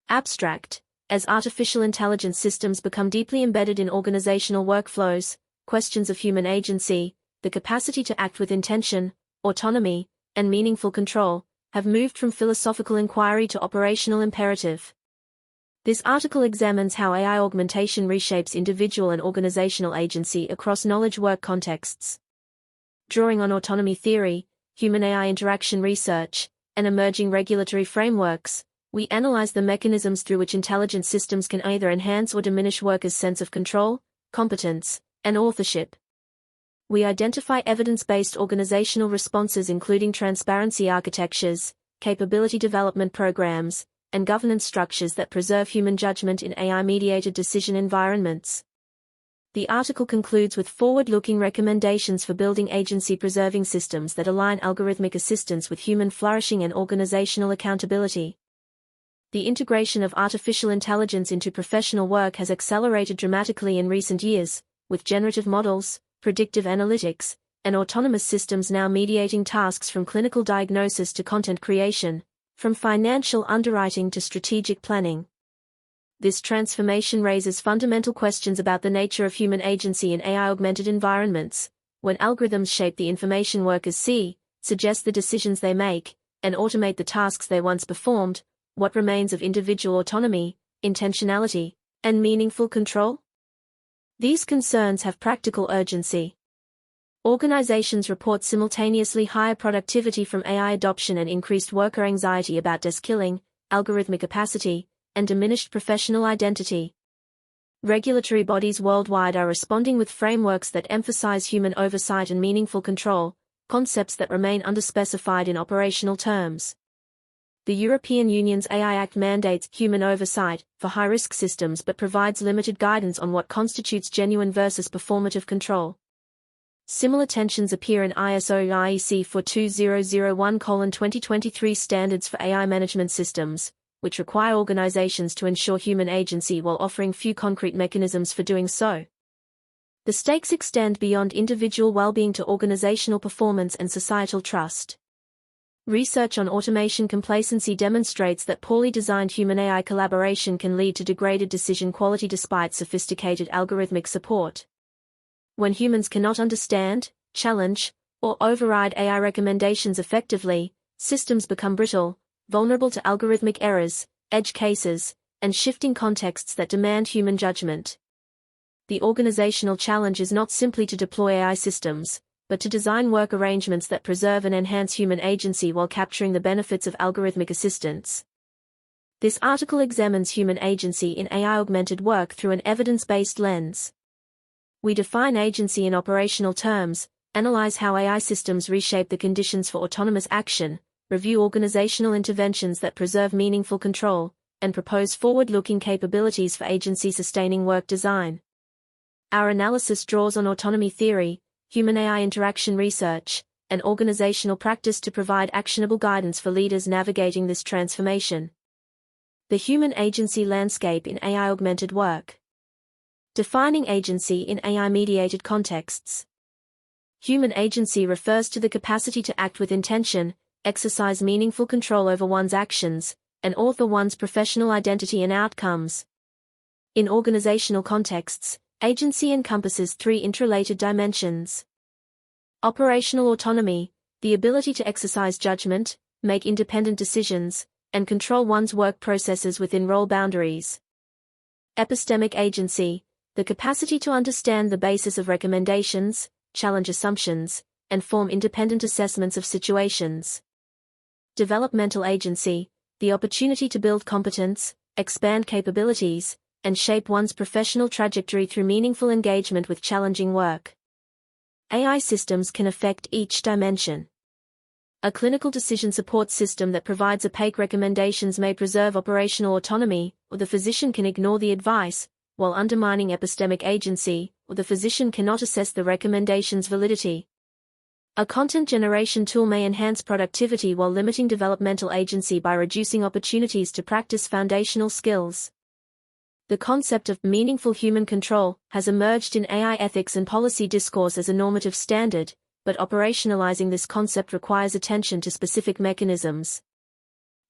Abstract. As artificial intelligence systems become deeply embedded in organizational workflows, questions of human agency, the capacity to act with intention, autonomy, and meaningful control, have moved from philosophical inquiry to operational imperative. This article examines how AI augmentation reshapes individual and organizational agency across knowledge work contexts. Drawing on autonomy theory, human-AI interaction research, and emerging regulatory frameworks, we analyze the mechanisms through which intelligent systems can either enhance or diminish workers' sense of control, competence, and authorship. We identify evidence-based organizational responses including transparency architectures, capability development programs, and governance structures that preserve human judgment in AI-mediated decision environments. The article concludes with forward-looking recommendations for building agency-preserving systems that align algorithmic assistance with human flourishing and organizational accountability. The integration of artificial intelligence into professional work has accelerated dramatically in recent years, with generative models, predictive analytics, and autonomous systems now mediating tasks from clinical diagnosis to content creation, from financial underwriting to strategic planning. This transformation raises fundamental questions about the nature of human agency in AI-augmented environments. When algorithms shape the information workers see, suggest the decisions they make, and automate the tasks they once performed, what remains of individual autonomy, intentionality, and meaningful control? These concerns have practical urgency. Organizations report simultaneously higher productivity from AI adoption and increased worker anxiety about desk killing, algorithmic opacity, and diminished professional identity. Regulatory bodies worldwide are responding with frameworks that emphasize human oversight and meaningful control, concepts that remain underspecified in operational terms. The European Union's AI Act mandates human oversight for high-risk systems but provides limited guidance on what constitutes genuine versus performative control. Similar tensions appear in ISO IEC 42001:2023 standards for AI management systems, which require organizations to ensure human agency while offering few concrete mechanisms for doing so. The stakes extend beyond individual well-being to organizational performance and societal trust. Research on automation complacency demonstrates that poorly designed human-AI collaboration can lead to degraded decision quality despite sophisticated algorithmic support. When humans cannot understand, challenge, or override AI recommendations effectively, systems become brittle, vulnerable to algorithmic errors, edge cases, and shifting contexts that demand human judgment. The organizational challenge is not simply to deploy AI systems, but to design work arrangements that preserve and enhance human agency while capturing the benefits of algorithmic assistance. This article examines human agency in AI-augmented work through an evidence-based lens. We define agency in operational terms, analyze how AI systems reshape the conditions for autonomous action, review organizational interventions that preserve meaningful control, and propose forward-looking capabilities for agency-sustaining work design. Our analysis draws on autonomy theory, human-AI interaction research, and organizational practice to provide actionable guidance for leaders navigating this transformation. The human agency landscape in AI-augmented work. Defining agency in AI-mediated contexts. Human agency refers to the capacity to act with intention, exercise meaningful control over one's actions, and author one's professional identity and outcomes. In organizational contexts, agency encompasses three interrelated dimensions. Operational autonomy, the ability to exercise judgment, make independent decisions, and control one's work processes within role boundaries. Epistemic agency, the capacity to understand the basis of recommendations, challenge assumptions, and form independent assessments of situations. Developmental agency, the opportunity to build competence, expand capabilities, and shape one's professional trajectory through meaningful engagement with challenging work. AI systems can affect each dimension. A clinical decision support system that provides opaque recommendations may preserve operational autonomy, or the physician can ignore the advice, while undermining epistemic agency, or the physician cannot assess the recommendation's validity. A content generation tool may enhance productivity while limiting developmental agency by reducing opportunities to practice foundational skills. The concept of meaningful human control has emerged in AI ethics and policy discourse as a normative standard, but operationalizing this concept requires attention to specific mechanisms.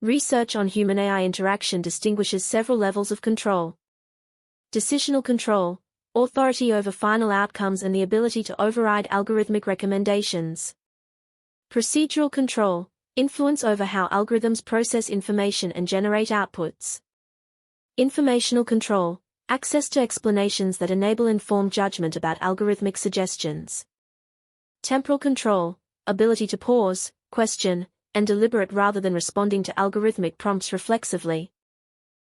Research on human-AI interaction distinguishes several levels of control. Decisional control, authority over final outcomes and the ability to override algorithmic recommendations. Procedural control, influence over how algorithms process information and generate outputs. Informational control, access to explanations that enable informed judgment about algorithmic suggestions. Temporal control, ability to pause, question, and deliberate rather than responding to algorithmic prompts reflexively.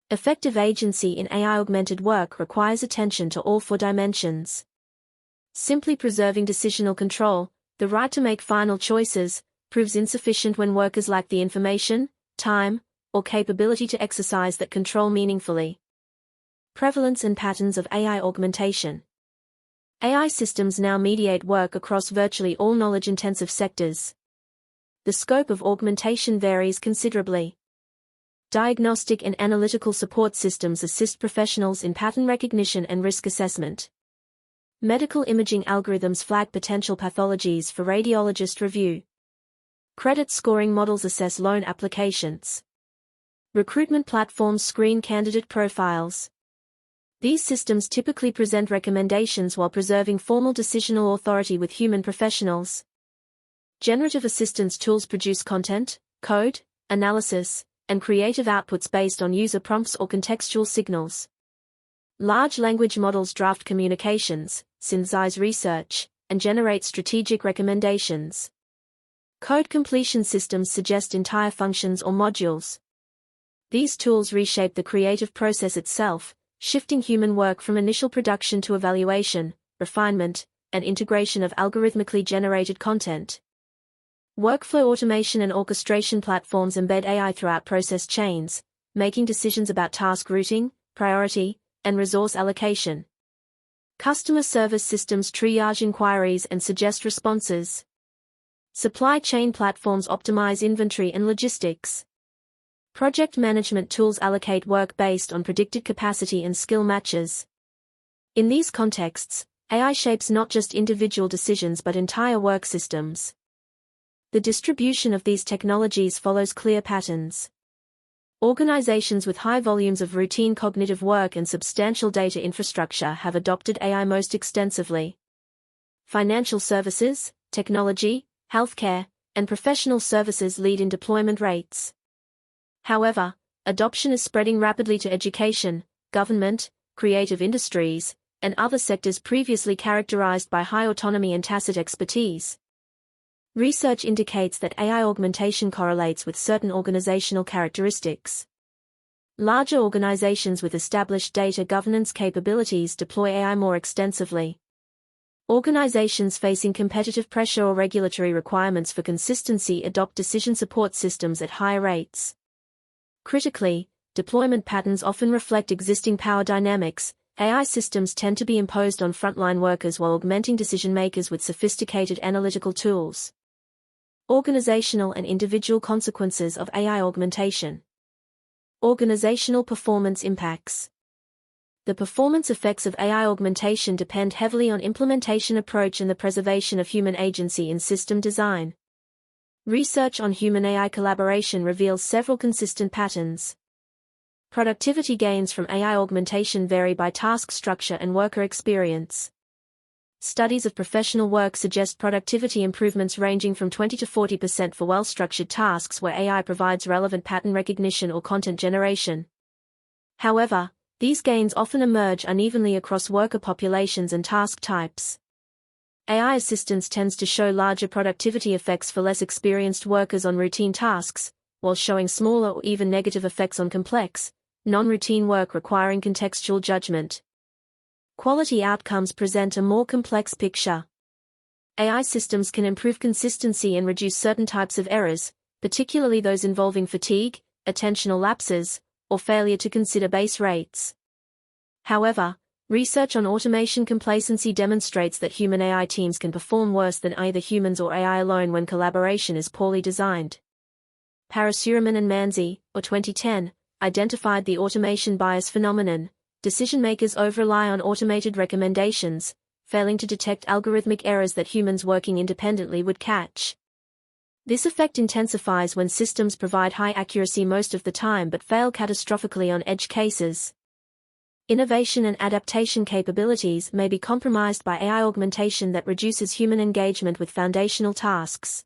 Effective agency in AI-augmented work requires attention to all four dimensions. Simply preserving decisional control, the right to make final choices, proves insufficient when workers lack the information, time, or capability to exercise that control meaningfully. Prevalence and patterns of AI augmentation. AI systems now mediate work across virtually all knowledge-intensive sectors. The scope of augmentation varies considerably. Diagnostic and analytical support systems assist professionals in pattern recognition and risk assessment. Medical imaging algorithms flag potential pathologies for radiologist review. Credit scoring models assess loan applications. Recruitment platforms screen candidate profiles. These systems typically present recommendations while preserving formal decisional authority with human professionals. Generative assistance tools produce content, code, analysis, and creative outputs based on user prompts or contextual signals. Large language models draft communications, synthesize research, and generate strategic recommendations. Code completion systems suggest entire functions or modules. These tools reshape the creative process itself, shifting human work from initial production to evaluation, refinement, and integration of algorithmically generated content. Workflow automation and orchestration platforms embed AI throughout process chains, making decisions about task routing, priority, and resource allocation. Customer service systems triage inquiries and suggest responses. Supply chain platforms optimize inventory and logistics. Project management tools allocate work based on predicted capacity and skill matches. In these contexts, AI shapes not just individual decisions but entire work systems. The distribution of these technologies follows clear patterns. Organizations with high volumes of routine cognitive work and substantial data infrastructure have adopted AI most extensively. Financial services, technology, healthcare, and professional services lead in deployment rates. However, adoption is spreading rapidly to education, government, creative industries, and other sectors previously characterized by high autonomy and tacit expertise. Research indicates that AI augmentation correlates with certain organizational characteristics. Larger organizations with established data governance capabilities deploy AI more extensively. Organizations facing competitive pressure or regulatory requirements for consistency adopt decision support systems at higher rates. Critically, deployment patterns often reflect existing power dynamics. AI systems tend to be imposed on frontline workers while augmenting decision-makers with sophisticated analytical tools. Organizational and individual consequences of AI augmentation. Organizational performance impacts. The performance effects of AI augmentation depend heavily on implementation approach and the preservation of human agency in system design. Research on human-AI collaboration reveals several consistent patterns. Productivity gains from AI augmentation vary by task structure and worker experience. Studies of professional work suggest productivity improvements ranging from 20 to 40% for well-structured tasks where AI provides relevant pattern recognition or content generation. However, these gains often emerge unevenly across worker populations and task types. AI assistance tends to show larger productivity effects for less experienced workers on routine tasks, while showing smaller or even negative effects on complex, non-routine work requiring contextual judgment. Quality outcomes present a more complex picture. AI systems can improve consistency and reduce certain types of errors, particularly those involving fatigue, attentional lapses, or failure to consider base rates. However, research on automation complacency demonstrates that human AI teams can perform worse than either humans or AI alone when collaboration is poorly designed. Parasureman and Manzi, 2010, identified the automation bias phenomenon. Decision-makers over-rely on automated recommendations, failing to detect algorithmic errors that humans working independently would catch. This effect intensifies when systems provide high accuracy most of the time but fail catastrophically on edge cases. Innovation and adaptation capabilities may be compromised by AI augmentation that reduces human engagement with foundational tasks.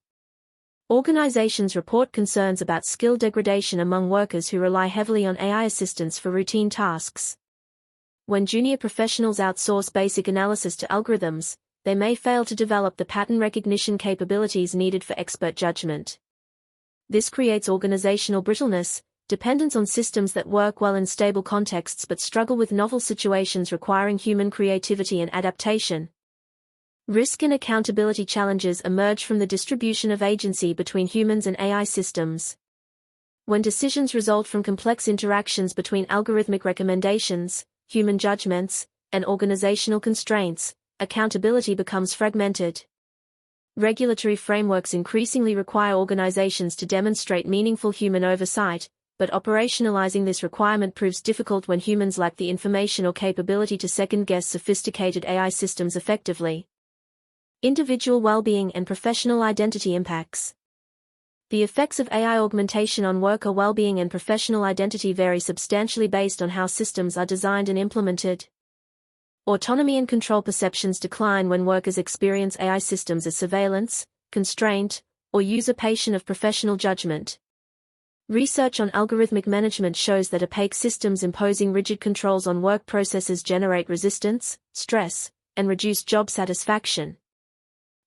Organizations report concerns about skill degradation among workers who rely heavily on AI assistance for routine tasks. When junior professionals outsource basic analysis to algorithms, they may fail to develop the pattern recognition capabilities needed for expert judgment. This creates organizational brittleness, dependence on systems that work well in stable contexts but struggle with novel situations requiring human creativity and adaptation. Risk and accountability challenges emerge from the distribution of agency between humans and AI systems. When decisions result from complex interactions between algorithmic recommendations, human judgments, and organizational constraints, accountability becomes fragmented. Regulatory frameworks increasingly require organizations to demonstrate meaningful human oversight, but operationalizing this requirement proves difficult when humans lack the information or capability to second-guess sophisticated AI systems effectively. Individual well-being and professional identity impacts. The effects of AI augmentation on worker well-being and professional identity vary substantially based on how systems are designed and implemented. Autonomy and control perceptions decline when workers experience AI systems as surveillance, constraint, or usurpation of professional judgment. Research on algorithmic management shows that opaque systems imposing rigid controls on work processes generate resistance, stress, and reduce job satisfaction.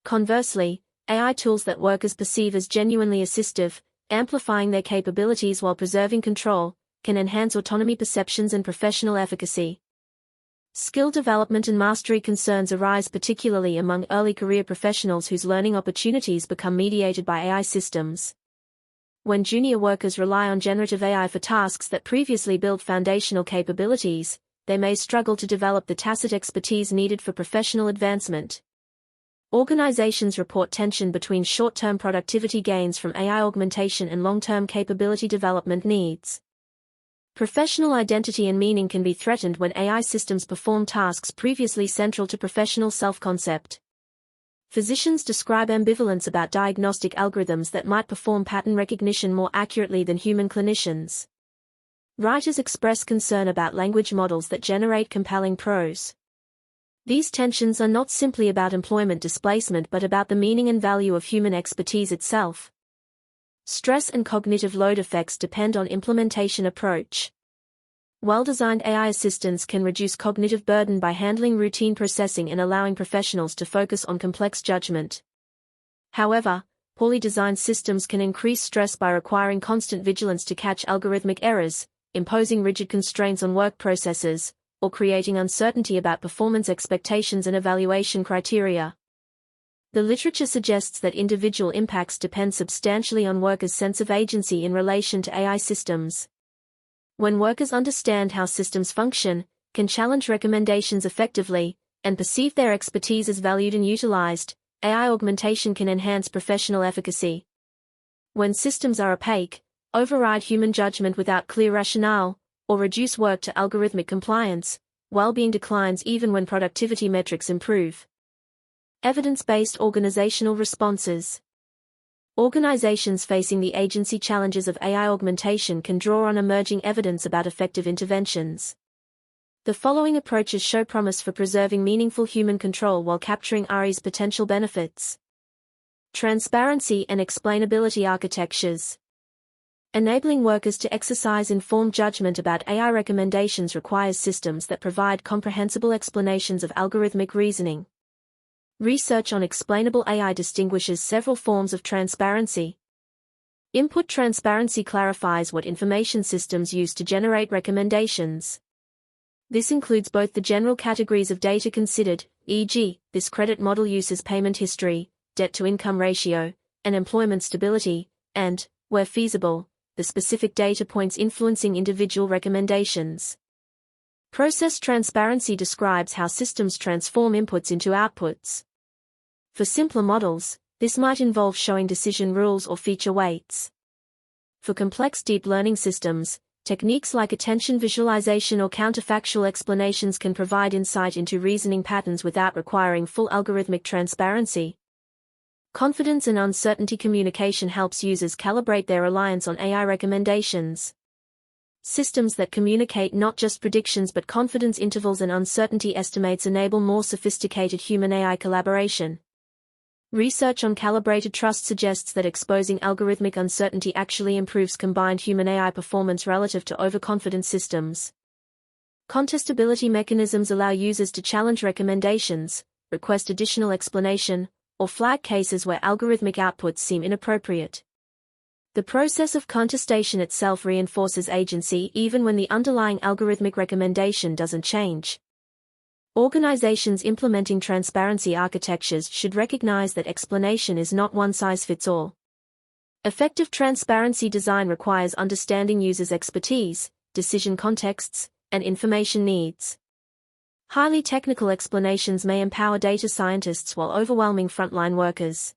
Conversely, AI tools that workers perceive as genuinely assistive, amplifying their capabilities while preserving control, can enhance autonomy perceptions and professional efficacy. Skill development and mastery concerns arise particularly among early career professionals whose learning opportunities become mediated by AI systems. When junior workers rely on generative AI for tasks that previously built foundational capabilities, they may struggle to develop the tacit expertise needed for professional advancement. Organizations report tension between short-term productivity gains from AI augmentation and long-term capability development needs. Professional identity and meaning can be threatened when AI systems perform tasks previously central to professional self-concept. Physicians describe ambivalence about diagnostic algorithms that might perform pattern recognition more accurately than human clinicians. Writers express concern about language models that generate compelling prose. These tensions are not simply about employment displacement but about the meaning and value of human expertise itself. Stress and cognitive load effects depend on implementation approach. Well-designed AI assistants can reduce cognitive burden by handling routine processing and allowing professionals to focus on complex judgment. However, poorly designed systems can increase stress by requiring constant vigilance to catch algorithmic errors, imposing rigid constraints on work processes, or creating uncertainty about performance expectations and evaluation criteria. The literature suggests that individual impacts depend substantially on workers' sense of agency in relation to AI systems. When workers understand how systems function, can challenge recommendations effectively, and perceive their expertise as valued and utilized, AI augmentation can enhance professional efficacy. When systems are opaque, override human judgment without clear rationale, or reduce work to algorithmic compliance, well-being declines even when productivity metrics improve. Evidence-based organizational responses. Organizations facing the agency challenges of AI augmentation can draw on emerging evidence about effective interventions. The following approaches show promise for preserving meaningful human control while capturing AI's potential benefits. Transparency and explainability architectures. Enabling workers to exercise informed judgment about AI recommendations requires systems that provide comprehensible explanations of algorithmic reasoning. Research on explainable AI distinguishes several forms of transparency. Input transparency clarifies what information systems use to generate recommendations. This includes both the general categories of data considered, e.g., this credit model uses payment history, debt-to-income ratio, and employment stability, and, where feasible, the specific data points influencing individual recommendations. Process transparency describes how systems transform inputs into outputs. For simpler models, this might involve showing decision rules or feature weights. For complex deep learning systems, techniques like attention visualization or counterfactual explanations can provide insight into reasoning patterns without requiring full algorithmic transparency. Confidence and uncertainty communication helps users calibrate their reliance on AI recommendations. Systems that communicate not just predictions but confidence intervals and uncertainty estimates enable more sophisticated human-AI collaboration. Research on calibrated trust suggests that exposing algorithmic uncertainty actually improves combined human-AI performance relative to overconfident systems. Contestability mechanisms allow users to challenge recommendations, request additional explanation, or flag cases where algorithmic outputs seem inappropriate. The process of contestation itself reinforces agency even when the underlying algorithmic recommendation doesn't change. Organizations implementing transparency architectures should recognize that explanation is not one-size-fits-all. Effective transparency design requires understanding users' expertise, decision contexts, and information needs. Highly technical explanations may empower data scientists while overwhelming frontline workers.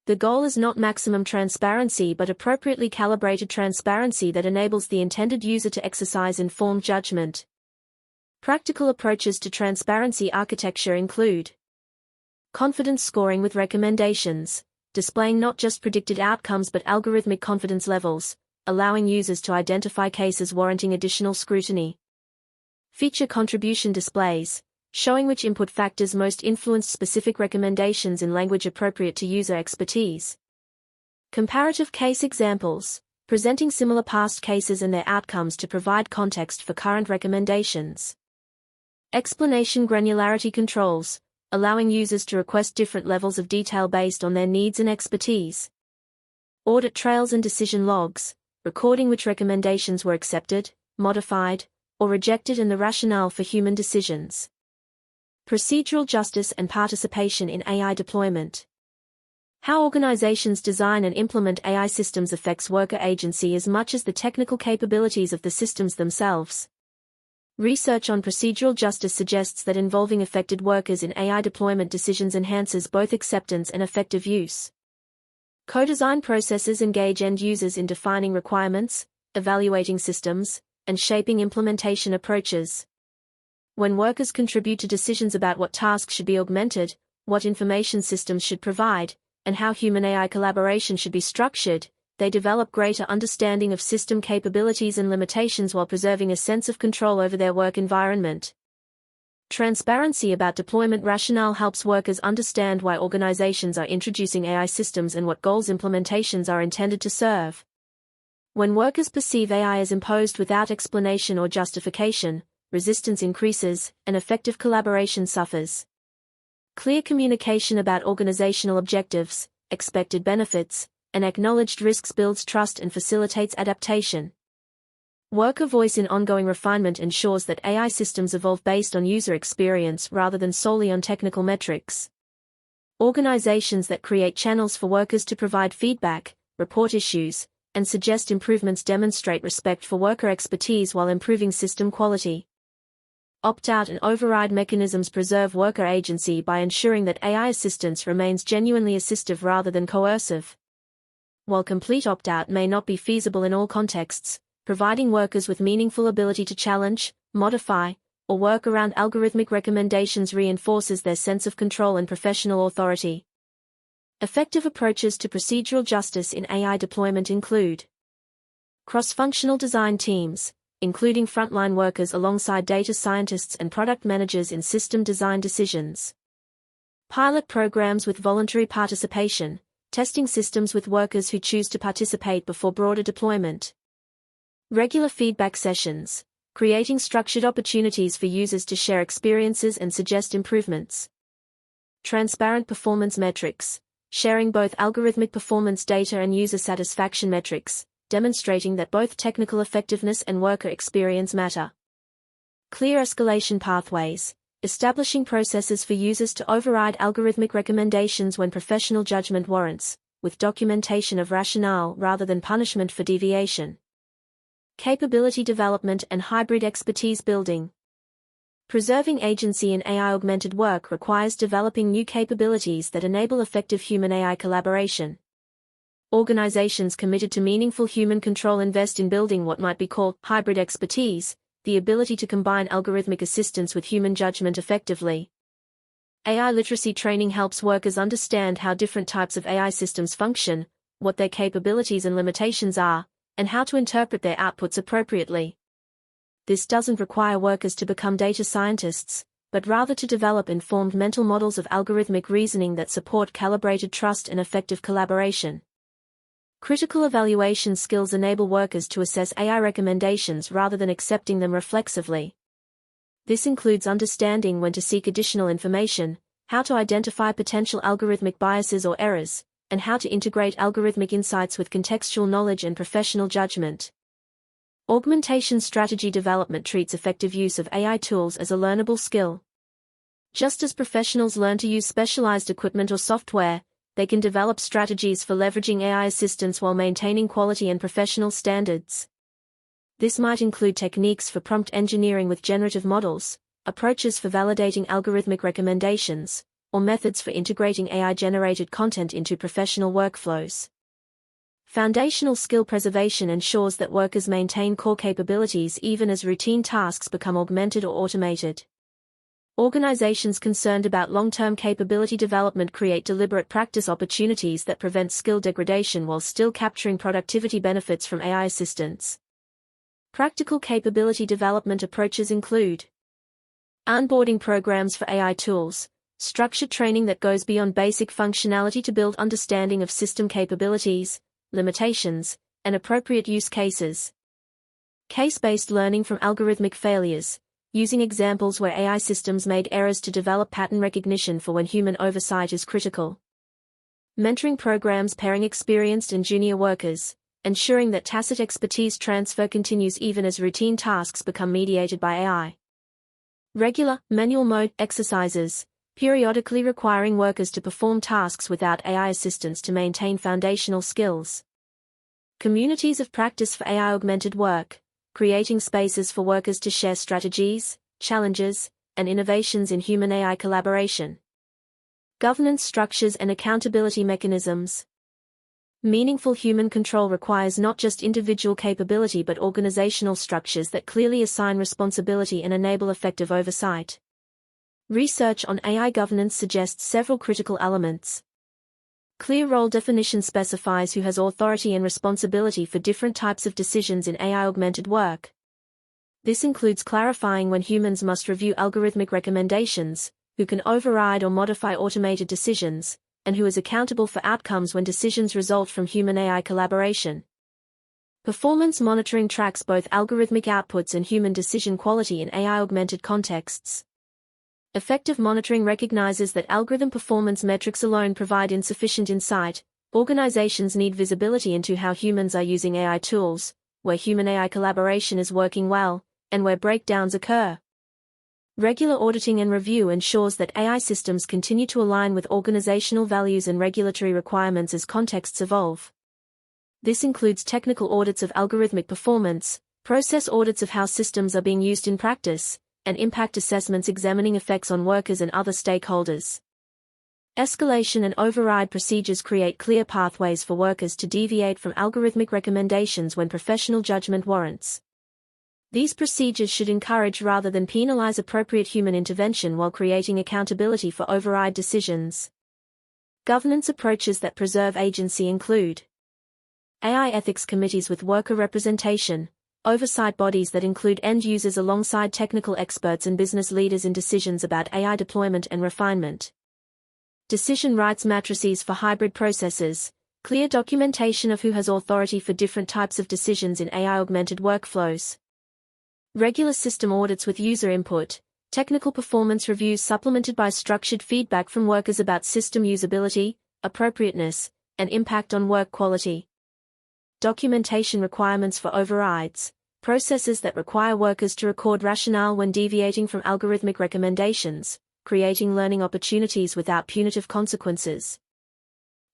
The goal is not maximum transparency but appropriately calibrated transparency that enables the intended user to exercise informed judgment. Practical approaches to transparency architecture include confidence scoring with recommendations, displaying not just predicted outcomes but algorithmic confidence levels, allowing users to identify cases warranting additional scrutiny. Feature contribution displays, showing which input factors most influenced specific recommendations in language appropriate to user expertise. Comparative case examples, presenting similar past cases and their outcomes to provide context for current recommendations. Explanation granularity controls, allowing users to request different levels of detail based on their needs and expertise. Audit trails and decision logs, recording which recommendations were accepted, modified, or rejected and the rationale for human decisions. Procedural justice and participation in AI deployment. How organizations design and implement AI systems affects worker agency as much as the technical capabilities of the systems themselves. Research on procedural justice suggests that involving affected workers in AI deployment decisions enhances both acceptance and effective use. Co-design processes engage end users in defining requirements, evaluating systems, and shaping implementation approaches. When workers contribute to decisions about what tasks should be augmented, what information systems should provide, and how human-AI collaboration should be structured, they develop greater understanding of system capabilities and limitations while preserving a sense of control over their work environment. Transparency about deployment rationale helps workers understand why organizations are introducing AI systems and what goals implementations are intended to serve. When workers perceive AI as imposed without explanation or justification, resistance increases, and effective collaboration suffers. Clear communication about organizational objectives, expected benefits, and acknowledged risks builds trust and facilitates adaptation. Worker voice in ongoing refinement ensures that AI systems evolve based on user experience rather than solely on technical metrics. Organizations that create channels for workers to provide feedback, report issues, and suggest improvements demonstrate respect for worker expertise while improving system quality. Opt-out and override mechanisms preserve worker agency by ensuring that AI assistance remains genuinely assistive rather than coercive. While complete opt-out may not be feasible in all contexts, providing workers with meaningful ability to challenge, modify, or work around algorithmic recommendations reinforces their sense of control and professional authority. Effective approaches to procedural justice in AI deployment include cross-functional design teams, including frontline workers alongside data scientists and product managers in system design decisions. Pilot programs with voluntary participation, testing systems with workers who choose to participate before broader deployment. Regular feedback sessions, creating structured opportunities for users to share experiences and suggest improvements. Transparent performance metrics, sharing both algorithmic performance data and user satisfaction metrics, demonstrating that both technical effectiveness and worker experience matter. Clear escalation pathways, establishing processes for users to override algorithmic recommendations when professional judgment warrants, with documentation of rationale rather than punishment for deviation. Capability development and hybrid expertise building. Preserving agency in AI-augmented work requires developing new capabilities that enable effective human-AI collaboration. Organizations committed to meaningful human control invest in building what might be called hybrid expertise, the ability to combine algorithmic assistance with human judgment effectively. AI literacy training helps workers understand how different types of AI systems function, what their capabilities and limitations are, and how to interpret their outputs appropriately. This doesn't require workers to become data scientists, but rather to develop informed mental models of algorithmic reasoning that support calibrated trust and effective collaboration. Critical evaluation skills enable workers to assess AI recommendations rather than accepting them reflexively. This includes understanding when to seek additional information, how to identify potential algorithmic biases or errors, and how to integrate algorithmic insights with contextual knowledge and professional judgment. Augmentation strategy development treats effective use of AI tools as a learnable skill. Just as professionals learn to use specialized equipment or software, they can develop strategies for leveraging AI assistance while maintaining quality and professional standards. This might include techniques for prompt engineering with generative models, approaches for validating algorithmic recommendations, or methods for integrating AI-generated content into professional workflows. Foundational skill preservation ensures that workers maintain core capabilities even as routine tasks become augmented or automated. Organizations concerned about long-term capability development create deliberate practice opportunities that prevent skill degradation while still capturing productivity benefits from AI assistance. Practical capability development approaches include onboarding programs for AI tools, structured training that goes beyond basic functionality to build understanding of system capabilities, limitations, and appropriate use cases. Case-based learning from algorithmic failures, using examples where AI systems made errors to develop pattern recognition for when human oversight is critical. Mentoring programs pairing experienced and junior workers, ensuring that tacit expertise transfer continues even as routine tasks become mediated by AI. Regular, manual mode exercises, periodically requiring workers to perform tasks without AI assistance to maintain foundational skills. Communities of practice for AI-augmented work, creating spaces for workers to share strategies, challenges, and innovations in human-AI collaboration. Governance structures and accountability mechanisms. Meaningful human control requires not just individual capability but organizational structures that clearly assign responsibility and enable effective oversight. Research on AI governance suggests several critical elements. Clear role definition specifies who has authority and responsibility for different types of decisions in AI-augmented work. This includes clarifying when humans must review algorithmic recommendations, who can override or modify automated decisions, and who is accountable for outcomes when decisions result from human-AI collaboration. Performance monitoring tracks both algorithmic outputs and human decision quality in AI-augmented contexts. Effective monitoring recognizes that algorithm performance metrics alone provide insufficient insight. Organizations need visibility into how humans are using AI tools, where human-AI collaboration is working well, and where breakdowns occur. Regular auditing and review ensures that AI systems continue to align with organizational values and regulatory requirements as contexts evolve. This includes technical audits of algorithmic performance, process audits of how systems are being used in practice, and impact assessments examining effects on workers and other stakeholders. Escalation and override procedures create clear pathways for workers to deviate from algorithmic recommendations when professional judgment warrants. These procedures should encourage rather than penalize appropriate human intervention while creating accountability for override decisions. Governance approaches that preserve agency include AI ethics committees with worker representation, oversight bodies that include end users alongside technical experts and business leaders in decisions about AI deployment and refinement. Decision rights matrices for hybrid processes, clear documentation of who has authority for different types of decisions in AI-augmented workflows. Regular system audits with user input, technical performance reviews supplemented by structured feedback from workers about system usability, appropriateness, and impact on work quality. Documentation requirements for overrides, processes that require workers to record rationale when deviating from algorithmic recommendations, creating learning opportunities without punitive consequences.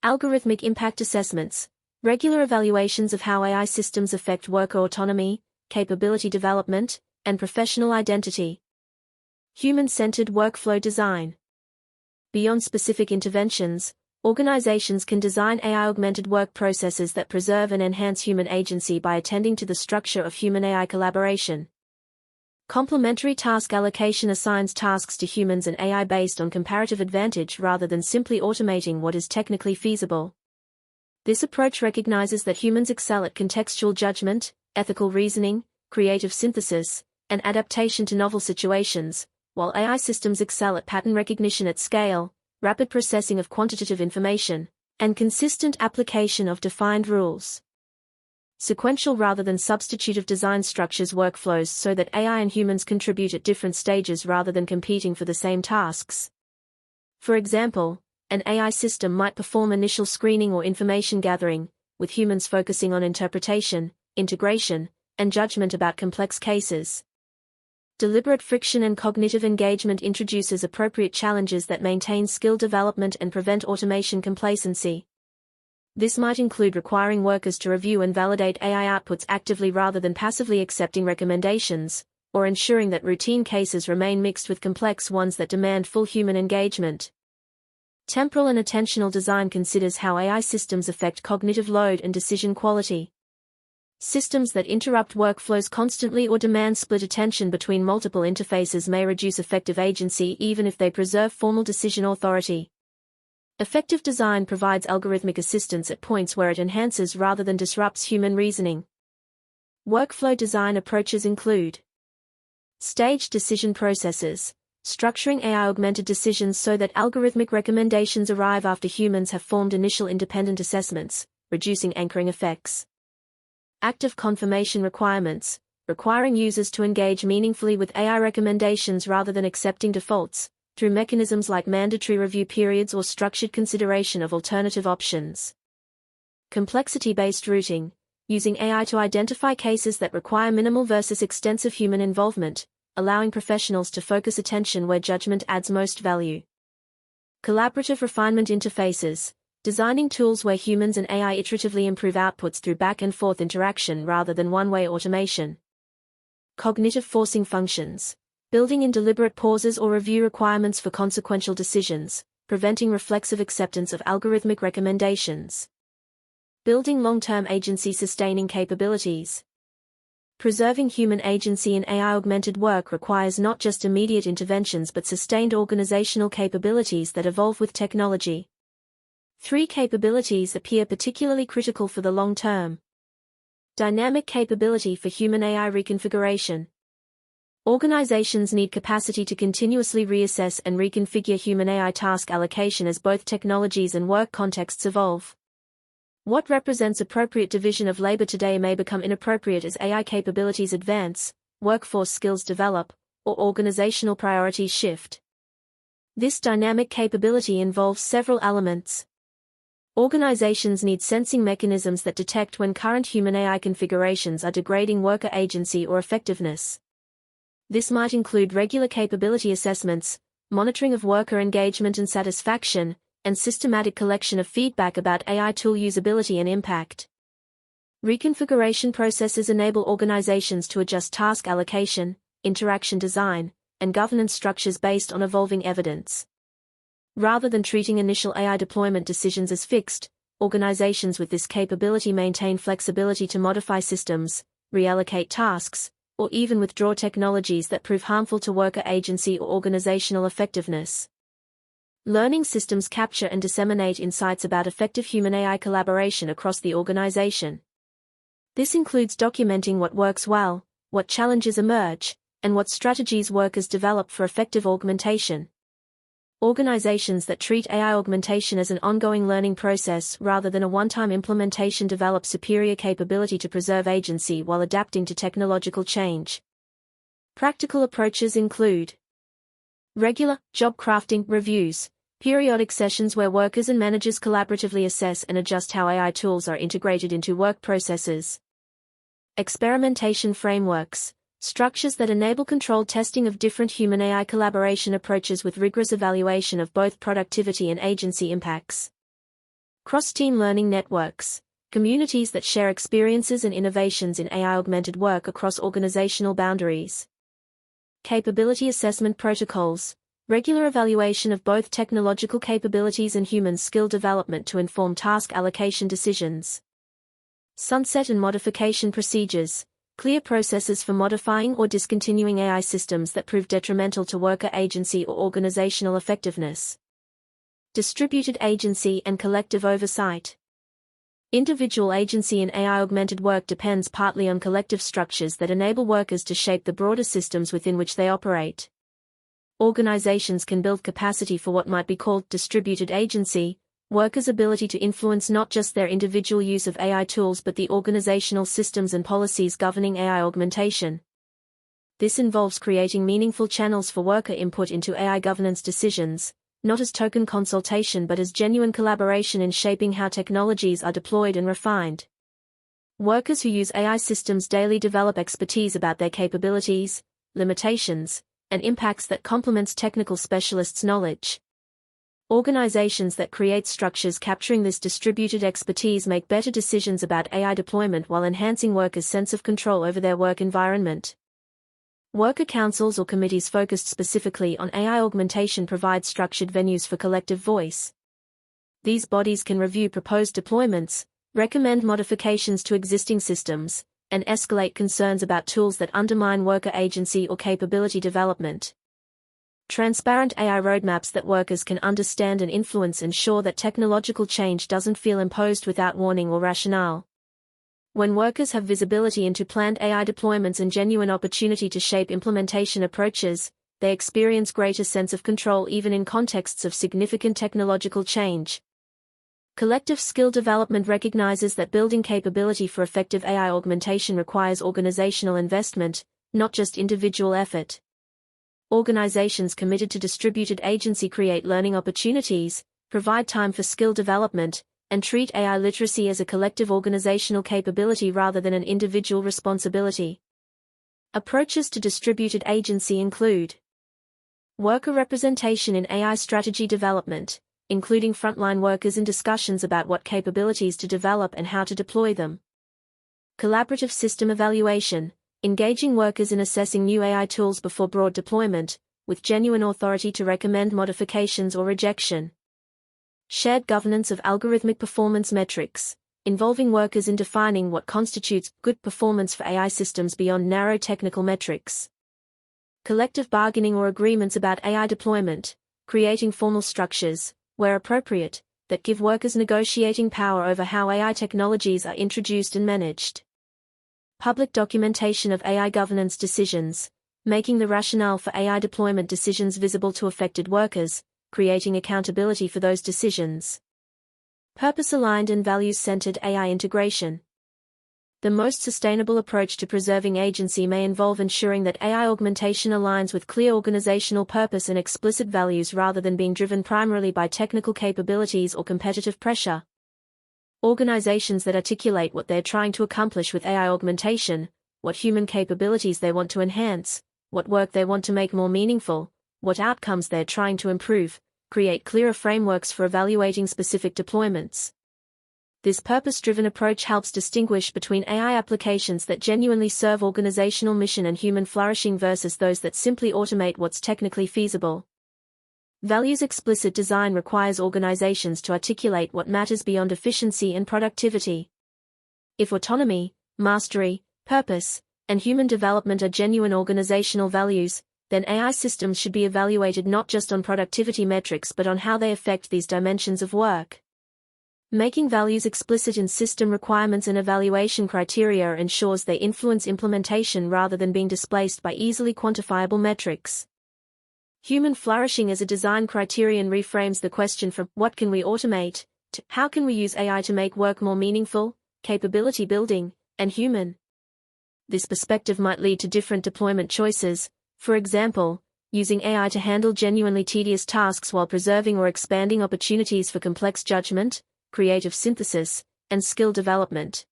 Algorithmic impact assessments, regular evaluations of how AI systems affect worker autonomy, capability development, and professional identity. Human-centered workflow design. Beyond specific interventions, organizations can design AI-augmented work processes that preserve and enhance human agency by attending to the structure of human-AI collaboration. Complementary task allocation assigns tasks to humans and AI based on comparative advantage rather than simply automating what is technically feasible. This approach recognizes that humans excel at contextual judgment, ethical reasoning, creative synthesis, and adaptation to novel situations, while AI systems excel at pattern recognition at scale, rapid processing of quantitative information, and consistent application of defined rules. Sequential rather than substitutive design structures workflows so that AI and humans contribute at different stages rather than competing for the same tasks. For example, an AI system might perform initial screening or information gathering, with humans focusing on interpretation, integration, and judgment about complex cases. Deliberate friction and cognitive engagement introduces appropriate challenges that maintain skill development and prevent automation complacency. This might include requiring workers to review and validate AI outputs actively rather than passively accepting recommendations, or ensuring that routine cases remain mixed with complex ones that demand full human engagement. Temporal and attentional design considers how AI systems affect cognitive load and decision quality. Systems that interrupt workflows constantly or demand split attention between multiple interfaces may reduce effective agency even if they preserve formal decision authority. Effective design provides algorithmic assistance at points where it enhances rather than disrupts human reasoning. Workflow design approaches include staged decision processes, structuring AI-augmented decisions so that algorithmic recommendations arrive after humans have formed initial independent assessments, reducing anchoring effects. Active confirmation requirements, requiring users to engage meaningfully with AI recommendations rather than accepting defaults, through mechanisms like mandatory review periods or structured consideration of alternative options. Complexity-based routing, using AI to identify cases that require minimal versus extensive human involvement, allowing professionals to focus attention where judgment adds most value. Collaborative refinement interfaces, designing tools where humans and AI iteratively improve outputs through back-and-forth interaction rather than one-way automation. Cognitive forcing functions, building in deliberate pauses or review requirements for consequential decisions, preventing reflexive acceptance of algorithmic recommendations. Building long-term agency-sustaining capabilities. Preserving human agency in AI-augmented work requires not just immediate interventions but sustained organizational capabilities that evolve with technology. 3 capabilities appear particularly critical for the long term. Dynamic capability for human-AI reconfiguration. Organizations need capacity to continuously reassess and reconfigure human-AI task allocation as both technologies and work contexts evolve. What represents appropriate division of labor today may become inappropriate as AI capabilities advance, workforce skills develop, or organizational priorities shift. This dynamic capability involves several elements. Organizations need sensing mechanisms that detect when current human-AI configurations are degrading worker agency or effectiveness. This might include regular capability assessments, monitoring of worker engagement and satisfaction, and systematic collection of feedback about AI tool usability and impact. Reconfiguration processes enable organizations to adjust task allocation, interaction design, and governance structures based on evolving evidence. Rather than treating initial AI deployment decisions as fixed, organizations with this capability maintain flexibility to modify systems, reallocate tasks, or even withdraw technologies that prove harmful to worker agency or organizational effectiveness. Learning systems capture and disseminate insights about effective human-AI collaboration across the organization. This includes documenting what works well, what challenges emerge, and what strategies workers develop for effective augmentation. Organizations that treat AI augmentation as an ongoing learning process rather than a one-time implementation develop superior capability to preserve agency while adapting to technological change. Practical approaches include regular, job crafting, reviews, periodic sessions where workers and managers collaboratively assess and adjust how AI tools are integrated into work processes. Experimentation frameworks, structures that enable controlled testing of different human-AI collaboration approaches with rigorous evaluation of both productivity and agency impacts. Cross-team learning networks, communities that share experiences and innovations in AI-augmented work across organizational boundaries. Capability assessment protocols, regular evaluation of both technological capabilities and human skill development to inform task allocation decisions. Sunset and modification procedures, Clear processes for modifying or discontinuing AI systems that prove detrimental to worker agency or organizational effectiveness. Distributed agency and collective oversight. Individual agency in AI-augmented work depends partly on collective structures that enable workers to shape the broader systems within which they operate. Organizations can build capacity for what might be called distributed agency, workers' ability to influence not just their individual use of AI tools but the organizational systems and policies governing AI augmentation. This involves creating meaningful channels for worker input into AI governance decisions, not as token consultation but as genuine collaboration in shaping how technologies are deployed and refined. Workers who use AI systems daily develop expertise about their capabilities, limitations, and impacts that complements technical specialists' knowledge. Organizations that create structures capturing this distributed expertise make better decisions about AI deployment while enhancing workers' sense of control over their work environment. Worker councils or committees focused specifically on AI augmentation provide structured venues for collective voice. These bodies can review proposed deployments, recommend modifications to existing systems, and escalate concerns about tools that undermine worker agency or capability development. Transparent AI roadmaps that workers can understand and influence ensure that technological change doesn't feel imposed without warning or rationale. When workers have visibility into planned AI deployments and genuine opportunity to shape implementation approaches, they experience greater sense of control even in contexts of significant technological change. Collective skill development recognizes that building capability for effective AI augmentation requires organizational investment, not just individual effort. Organizations committed to distributed agency create learning opportunities, provide time for skill development, and treat AI literacy as a collective organizational capability rather than an individual responsibility. Approaches to distributed agency include worker representation in AI strategy development, including frontline workers in discussions about what capabilities to develop and how to deploy them. Collaborative system evaluation, engaging workers in assessing new AI tools before broad deployment, with genuine authority to recommend modifications or rejection. Shared governance of algorithmic performance metrics, involving workers in defining what constitutes good performance for AI systems beyond narrow technical metrics. Collective bargaining or agreements about AI deployment, creating formal structures, where appropriate, that give workers negotiating power over how AI technologies are introduced and managed. Public documentation of AI governance decisions, making the rationale for AI deployment decisions visible to affected workers, creating accountability for those decisions. Purpose-aligned and values-centered AI integration. The most sustainable approach to preserving agency may involve ensuring that AI augmentation aligns with clear organizational purpose and explicit values rather than being driven primarily by technical capabilities or competitive pressure. Organizations that articulate what they're trying to accomplish with AI augmentation, what human capabilities they want to enhance, what work they want to make more meaningful, what outcomes they're trying to improve, create clearer frameworks for evaluating specific deployments. This purpose-driven approach helps distinguish between AI applications that genuinely serve organizational mission and human flourishing versus those that simply automate what's technically feasible. Values-explicit design requires organizations to articulate what matters beyond efficiency and productivity. If autonomy, mastery, purpose, and human development are genuine organizational values, then AI systems should be evaluated not just on productivity metrics but on how they affect these dimensions of work. Making values explicit in system requirements and evaluation criteria ensures they influence implementation rather than being displaced by easily quantifiable metrics. Human flourishing as a design criterion reframes the question from what can we automate to how can we use AI to make work more meaningful, capability building, and human. This perspective might lead to different deployment choices, for example, using AI to handle genuinely tedious tasks while preserving or expanding opportunities for complex judgment, creative synthesis, and skill development.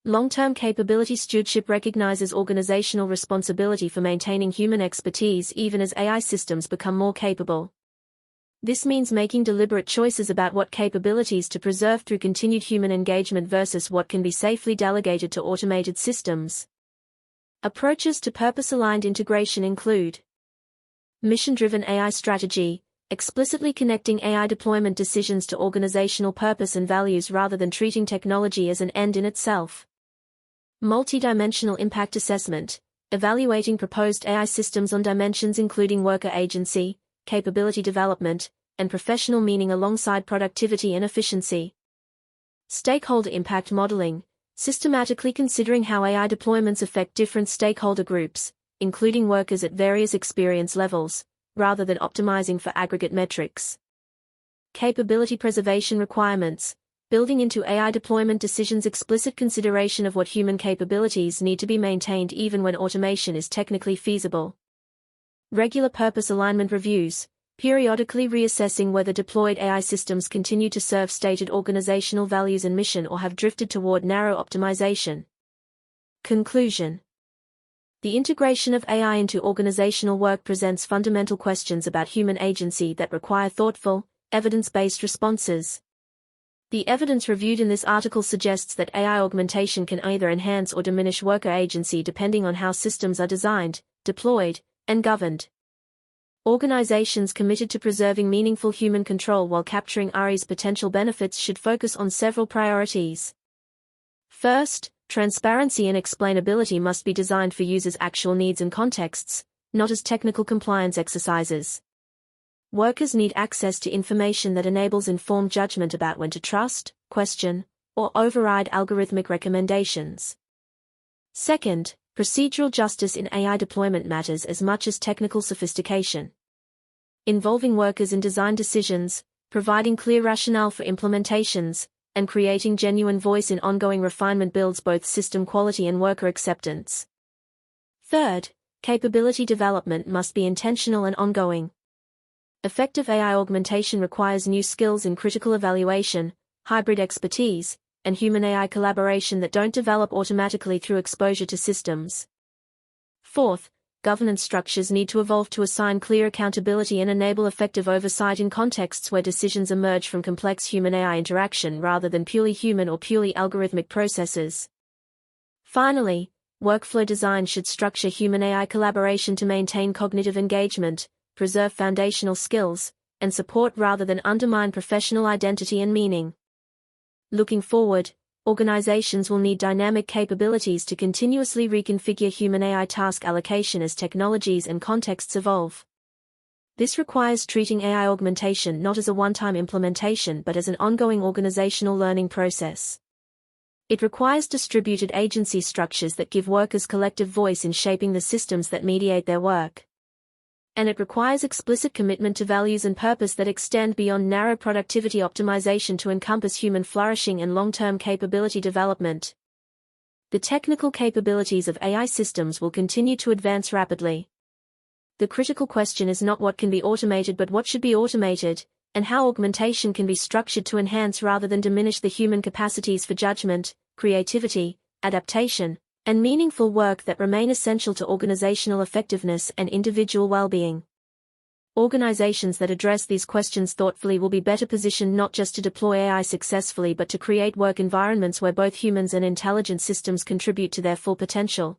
Long-term capability stewardship recognizes organizational responsibility for maintaining human expertise even as AI systems become more capable. This means making deliberate choices about what capabilities to preserve through continued human engagement versus what can be safely delegated to automated systems. Approaches to purpose-aligned integration include mission-driven AI strategy, explicitly connecting AI deployment decisions to organizational purpose and values rather than treating technology as an end in itself. Multidimensional impact assessment, evaluating proposed AI systems on dimensions including worker agency, capability development, and professional meaning alongside productivity and efficiency. Stakeholder impact modeling, systematically considering how AI deployments affect different stakeholder groups, including workers at various experience levels, rather than optimizing for aggregate metrics. Capability preservation requirements, building into AI deployment decisions explicit consideration of what human capabilities need to be maintained even when automation is technically feasible. Regular purpose alignment reviews, periodically reassessing whether deployed AI systems continue to serve stated organizational values and mission or have drifted toward narrow optimization. Conclusion. The integration of AI into organizational work presents fundamental questions about human agency that require thoughtful, evidence-based responses. The evidence reviewed in this article suggests that AI augmentation can either enhance or diminish worker agency depending on how systems are designed, deployed, and governed. Organizations committed to preserving meaningful human control while capturing AI's potential benefits should focus on several priorities. First, transparency and explainability must be designed for users' actual needs and contexts, not as technical compliance exercises. Workers need access to information that enables informed judgment about when to trust, question, or override algorithmic recommendations. Second, procedural justice in AI deployment matters as much as technical sophistication. Involving workers in design decisions, providing clear rationale for implementations, and creating genuine voice in ongoing refinement builds both system quality and worker acceptance. Third, capability development must be intentional and ongoing. Effective AI augmentation requires new skills in critical evaluation, hybrid expertise, and human-AI collaboration that don't develop automatically through exposure to systems. Fourth, governance structures need to evolve to assign clear accountability and enable effective oversight in contexts where decisions emerge from complex human-AI interaction rather than purely human or purely algorithmic processes. Finally, workflow design should structure human-AI collaboration to maintain cognitive engagement, preserve foundational skills, and support rather than undermine professional identity and meaning. Looking forward, organizations will need dynamic capabilities to continuously reconfigure human-AI task allocation as technologies and contexts evolve. This requires treating AI augmentation not as a one-time implementation but as an ongoing organizational learning process. It requires distributed agency structures that give workers collective voice in shaping the systems that mediate their work. And it requires explicit commitment to values and purpose that extend beyond narrow productivity optimization to encompass human flourishing and long-term capability development. The technical capabilities of AI systems will continue to advance rapidly. The critical question is not what can be automated but what should be automated, and how augmentation can be structured to enhance rather than diminish the human capacities for judgment, creativity, adaptation, and meaningful work that remain essential to organizational effectiveness and individual well-being. Organizations that address these questions thoughtfully will be better positioned not just to deploy AI successfully but to create work environments where both humans and intelligent systems contribute to their full potential.